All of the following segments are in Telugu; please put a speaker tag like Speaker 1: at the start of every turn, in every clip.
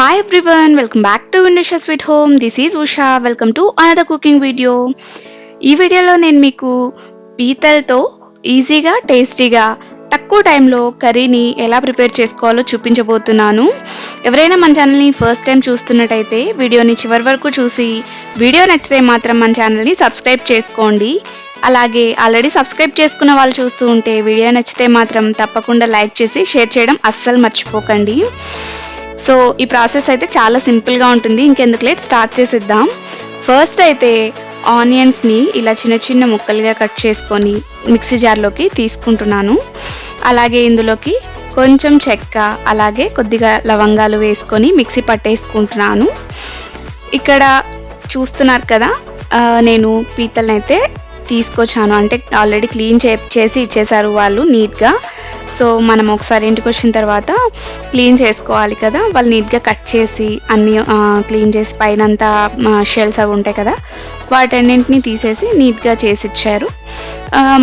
Speaker 1: Hi everyone, welcome back to Vindusha Sweet Home. This is Usha. Welcome to another cooking video. ఈ వీడియోలో నేను మీకు పీతలతో ఈజీగా టేస్టీగా తక్కువ టైంలో కర్రీని ఎలా ప్రిపేర్ చేసుకోవాలో చూపించబోతున్నాను. ఎవరైనా మన ఛానల్ని ఫస్ట్ టైం చూస్తున్నట్టయితే వీడియోని చివరి వరకు చూసి వీడియో నచ్చితే మాత్రం మన ఛానల్ని సబ్స్క్రైబ్ చేసుకోండి. అలాగే ఆల్రెడీ సబ్స్క్రైబ్ చేసుకున్న వాళ్ళు చూస్తూ ఉంటే వీడియో నచ్చితే మాత్రం తప్పకుండా లైక్ చేసి షేర్ చేయడం అస్సలు మర్చిపోకండి. సో ఈ ప్రాసెస్ అయితే చాలా సింపుల్గా ఉంటుంది. ఇంకెందుకు లేట్ స్టార్ట్ చేసేద్దాం. ఫస్ట్ అయితే ఆనియన్స్ని ఇలా చిన్న చిన్న ముక్కలుగా కట్ చేసుకొని మిక్సీ జార్లోకి తీసుకుంటున్నాను. అలాగే ఇందులోకి కొంచెం చెక్క అలాగే కొద్దిగా లవంగాలు వేసుకొని మిక్సీ పట్టేసుకుంటున్నాను. ఇక్కడ చూస్తున్నారు కదా, నేను పీతల్ని అయితే తీసుకొచ్చాను. అంటే ఆల్రెడీ క్లీన్ చేసి ఇచ్చేసారు వాళ్ళు నీట్గా. సో మనం ఒకసారి ఇంటికి వచ్చిన తర్వాత క్లీన్ చేసుకోవాలి కదా, వాళ్ళు నీట్గా కట్ చేసి అన్నీ క్లీన్ చేసి పైన అంతా షెల్స్ అవి ఉంటాయి కదా, వాటన్నింటినీ తీసేసి నీట్గా చేసి ఇచ్చారు.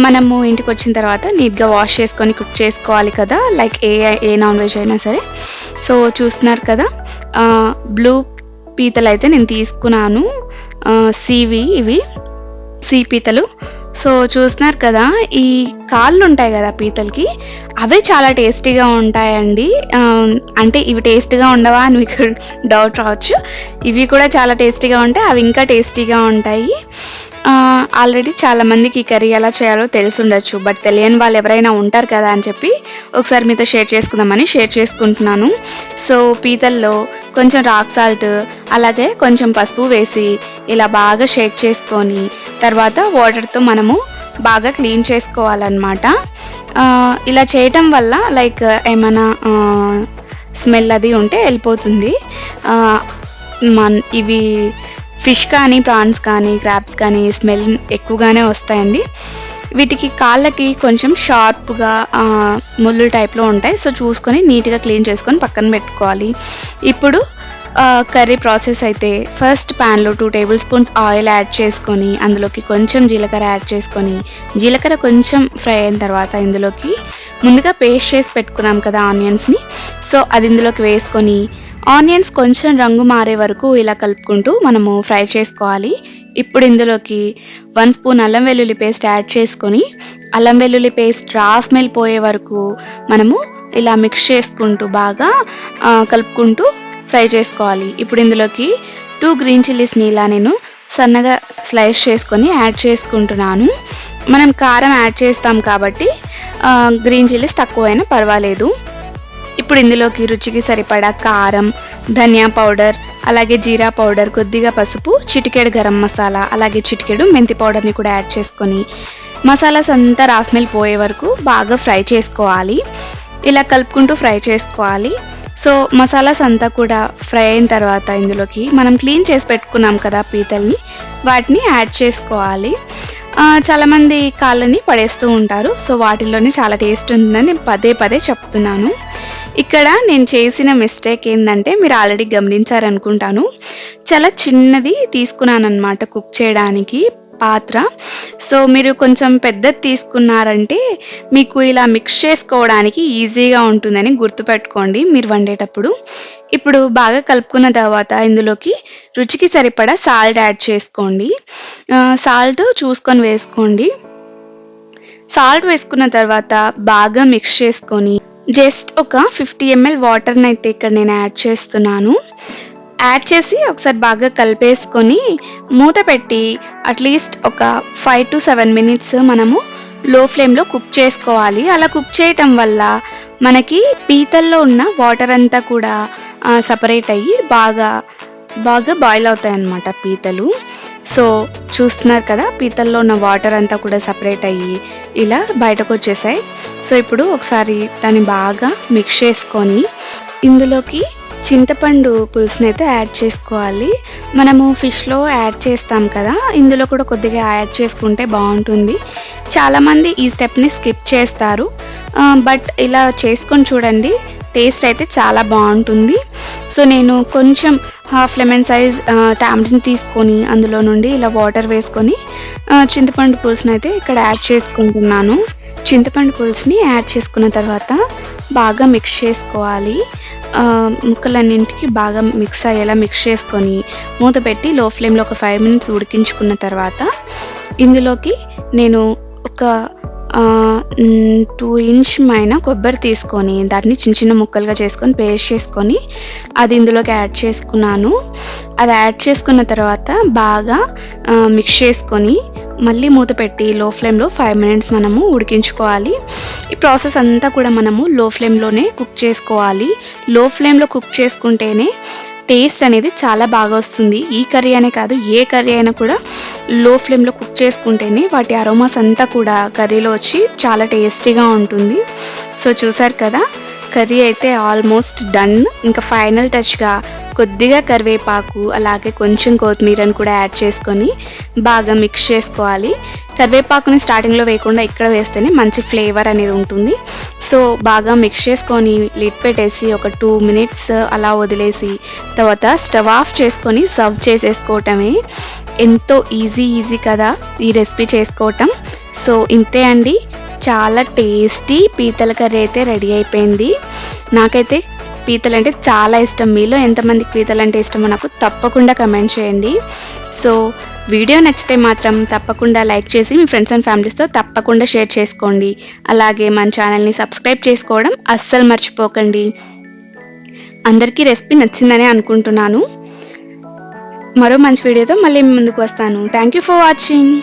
Speaker 1: మనము ఇంటికి వచ్చిన తర్వాత నీట్గా వాష్ చేసుకొని కుక్ చేసుకోవాలి కదా, లైక్ ఏ నాన్ వెజ్ అయినా సరే. సో చూస్తున్నారు కదా, బ్లూ పీతలు అయితే నేను తీసుకున్నాను. ఇవి సీ పీతలు. సో చూస్తున్నారు కదా, ఈ కాళ్ళు ఉంటాయి కదా పీతలకి, అవే చాలా టేస్టీగా ఉంటాయండి. అంటే ఇవి టేస్టీగా ఉండవా అని మీకు డౌట్ రావచ్చు. ఇవి కూడా చాలా టేస్టీగా ఉంటాయి, అవి ఇంకా టేస్టీగా ఉంటాయి. ఆల్రెడీ చాలామందికి ఈ కర్రీ ఎలా చేయాలో తెలిసి ఉండొచ్చు, బట్ తెలియని వాళ్ళు ఎవరైనా ఉంటారు కదా అని చెప్పి ఒకసారి మీతో షేర్ చేసుకుందామని షేర్ చేసుకుంటున్నాను. సో పీతల్లో కొంచెం రాక్ సాల్ట్ అలాగే కొంచెం పసుపు వేసి ఇలా బాగా షేక్ చేసుకొని తర్వాత వాటర్తో మనము బాగా క్లీన్ చేసుకోవాలన్నమాట. ఇలా చేయటం వల్ల లైక్ ఏమైనా స్మెల్ అది ఉంటే వెళ్ళిపోతుంది. ఇవి ఫిష్ కానీ ప్రాన్స్ కానీ క్రాబ్స్ కానీ స్మెల్ ఎక్కువగానే వస్తాయండి. వీటికి కాళ్ళకి కొంచెం షార్ప్గా ముళ్ళు టైప్లో ఉంటాయి. సో చూసుకొని నీట్గా క్లీన్ చేసుకొని పక్కన పెట్టుకోవాలి. ఇప్పుడు కర్రీ ప్రాసెస్ అయితే ఫస్ట్ ప్యాన్లో 2 టేబుల్ స్పూన్స్ ఆయిల్ యాడ్ చేసుకొని అందులోకి కొంచెం జీలకర్ర యాడ్ చేసుకొని జీలకర్ర కొంచెం ఫ్రై అయిన తర్వాత ఇందులోకి ముందుగా పేస్ట్ చేసి పెట్టుకున్నాం కదా ఆనియన్స్ని, సో అది ఇందులోకి వేసుకొని ఆనియన్స్ కొంచెం రంగు మారే వరకు ఇలా కలుపుకుంటూ మనము ఫ్రై చేసుకోవాలి. ఇప్పుడు ఇందులోకి 1 స్పూన్ అల్లం వెల్లుల్లి పేస్ట్ యాడ్ చేసుకొని అల్లం వెల్లుల్లి పేస్ట్ రా స్మెల్ పోయే వరకు మనము ఇలా మిక్స్ చేసుకుంటూ బాగా కలుపుకుంటూ ఫ్రై చేసుకోవాలి. ఇప్పుడు ఇందులోకి 2 గ్రీన్ చిల్లీస్ని ఇలా నేను సన్నగా స్లైస్ చేసుకొని యాడ్ చేసుకుంటున్నాను. మనం కారం యాడ్ చేస్తాం కాబట్టి గ్రీన్ చిల్లీస్ తక్కువైనా పర్వాలేదు. ఇప్పుడు ఇందులోకి రుచికి సరిపడా కారం, ధనియా పౌడర్ అలాగే జీరా పౌడర్, కొద్దిగా పసుపు, చిటికెడు గరం మసాలా అలాగే చిటికెడు మెంతి పౌడర్ని కూడా యాడ్ చేసుకొని మసాలాస్ అంతా రా స్మెల్ పోయే వరకు బాగా ఫ్రై చేసుకోవాలి. ఇలా కలుపుకుంటూ ఫ్రై చేసుకోవాలి. సో మసాలాస్ అంతా కూడా ఫ్రై అయిన తర్వాత ఇందులోకి మనం క్లీన్ చేసి పెట్టుకున్నాం కదా పీతల్ని, వాటిని యాడ్ చేసుకోవాలి. చాలామంది కాళ్ళని పడేస్తూ ఉంటారు. సో వాటిల్లోనే చాలా టేస్ట్ ఉంటుందని నేను పదే చెప్తున్నాను. ఇక్కడ నేను చేసిన మిస్టేక్ ఏంటంటే మీరు ఆల్రెడీ గమనించారనుకుంటాను, చాలా చిన్నది తీసుకున్నాను అనమాట కుక్ చేయడానికి పాత్ర. సో మీరు కొంచెం పెద్దది తీసుకున్నారంటే మీకు ఇలా మిక్స్ చేసుకోవడానికి ఈజీగా ఉంటుందని గుర్తుపెట్టుకోండి మీరు వండేటప్పుడు. ఇప్పుడు బాగా కలుపుకున్న తర్వాత ఇందులోకి రుచికి సరిపడా సాల్ట్ యాడ్ చేసుకోండి. సాల్ట్ చూసుకొని వేసుకోండి. సాల్ట్ వేసుకున్న తర్వాత బాగా మిక్స్ చేసుకొని జస్ట్ ఒక 50 ml వాటర్ని అయితే ఇక్కడ నేను యాడ్ చేస్తున్నాను. యాడ్ చేసి ఒకసారి బాగా కలిపేసుకొని మూత పెట్టి అట్లీస్ట్ ఒక 5 to 7 minutes మనము లో ఫ్లేమ్లో కుక్ చేసుకోవాలి. అలా కుక్ చేయటం వల్ల మనకి పీతల్లో ఉన్న వాటర్ అంతా కూడా సపరేట్ అయ్యి బాగా బాయిల్ అవుతాయి అన్నమాట పీతలు. సో చూస్తున్నారు కదా, పీతల్లో ఉన్న వాటర్ అంతా కూడా సపరేట్ అయ్యి ఇలా బయటకు వచ్చేసాయి. సో ఇప్పుడు ఒకసారి దాన్ని బాగా మిక్స్ చేసుకొని ఇందులోకి చింతపండు పులుసుని అయితే యాడ్ చేసుకోవాలి. మనము ఫిష్లో యాడ్ చేస్తాం కదా, ఇందులో కూడా కొద్దిగా యాడ్ చేసుకుంటే బాగుంటుంది. చాలామంది ఈ స్టెప్ని స్కిప్ చేస్తారు, బట్ ఇలా చేసుకొని చూడండి, టేస్ట్ అయితే చాలా బాగుంటుంది. సో నేను కొంచెం హాఫ్ లెమన్ సైజ్ టామరిన్ తీసుకొని అందులో నుండి ఇలా వాటర్ వేసుకొని చింతపండు పులుసుని అయితే ఇక్కడ యాడ్ చేసుకుంటున్నాను. చింతపండు పులుసుని యాడ్ చేసుకున్న తర్వాత బాగా మిక్స్ చేసుకోవాలి. ముక్కలన్నింటికి బాగా మిక్స్ అయ్యేలా మిక్స్ చేసుకొని మూత పెట్టి లో ఫ్లేమ్లో ఒక 5 మినిట్స్ ఉడికించుకున్న తర్వాత ఇందులోకి నేను ఒక 2 ఇంచ్ మైన కొబ్బరి తీసుకొని దాన్ని చిన్న చిన్న ముక్కలుగా చేసుకొని పేస్ట్ చేసుకొని అది ఇందులోకి యాడ్ చేసుకున్నాను. అది యాడ్ చేసుకున్న తర్వాత బాగా మిక్స్ చేసుకొని మళ్ళీ మూత పెట్టి లో ఫ్లేమ్లో 5 మినిట్స్ మనము ఉడికించుకోవాలి. ఈ ప్రాసెస్ అంతా కూడా మనము లో ఫ్లేమ్లోనే కుక్ చేసుకోవాలి. లో ఫ్లేమ్లో కుక్ చేసుకుంటేనే టేస్ట్ అనేది చాలా బాగా వస్తుంది. ఈ కర్రీ అనే కాదు, ఏ కర్రీ అయినా కూడా లో ఫ్లేమ్లో కుక్ చేసుకుంటేనే వాటి అరోమాస్ అంతా కూడా కర్రీలో వచ్చి చాలా టేస్టీగా ఉంటుంది. సో చూసారు కదా, కర్రీ అయితే ఆల్మోస్ట్ డన్. ఇంకా ఫైనల్ టచ్గా కొద్దిగా కరివేపాకు అలాగే కొంచెం కొత్తిమీరని కూడా యాడ్ చేసుకొని బాగా మిక్స్ చేసుకోవాలి. కరివేపాకుని స్టార్టింగ్లో వేయకుండా ఇక్కడ వేస్తేనే మంచి ఫ్లేవర్ అనేది ఉంటుంది. సో బాగా మిక్స్ చేసుకొని లిడ్ పెట్టేసి ఒక 2 మినిట్స్ అలా వదిలేసి తర్వాత స్టవ్ ఆఫ్ చేసుకొని సర్వ్ చేసేసుకోవటమే. ఎంతో ఈజీ కదా ఈ రెసిపీ చేసుకోవటం. సో ఇంతే అండి, చాలా టేస్టీ పీతల కర్రీ అయితే రెడీ అయిపోయింది. నాకైతే పీతలు అంటే చాలా ఇష్టం. మీలో ఎంతమందికి పీతలు అంటే ఇష్టమో నాకు తప్పకుండా కమెంట్ చేయండి. సో వీడియో నచ్చితే మాత్రం తప్పకుండా లైక్ చేసి మీ ఫ్రెండ్స్ అండ్ ఫ్యామిలీస్తో తప్పకుండా షేర్ చేసుకోండి. అలాగే మన ఛానల్ని సబ్స్క్రైబ్ చేసుకోవడం అస్సలు మర్చిపోకండి. అందరికీ రెసిపీ నచ్చిందని అనుకుంటున్నాను. మరో మంచి వీడియోతో మళ్ళీ ముందుకు వస్తాను. Thank you for watching.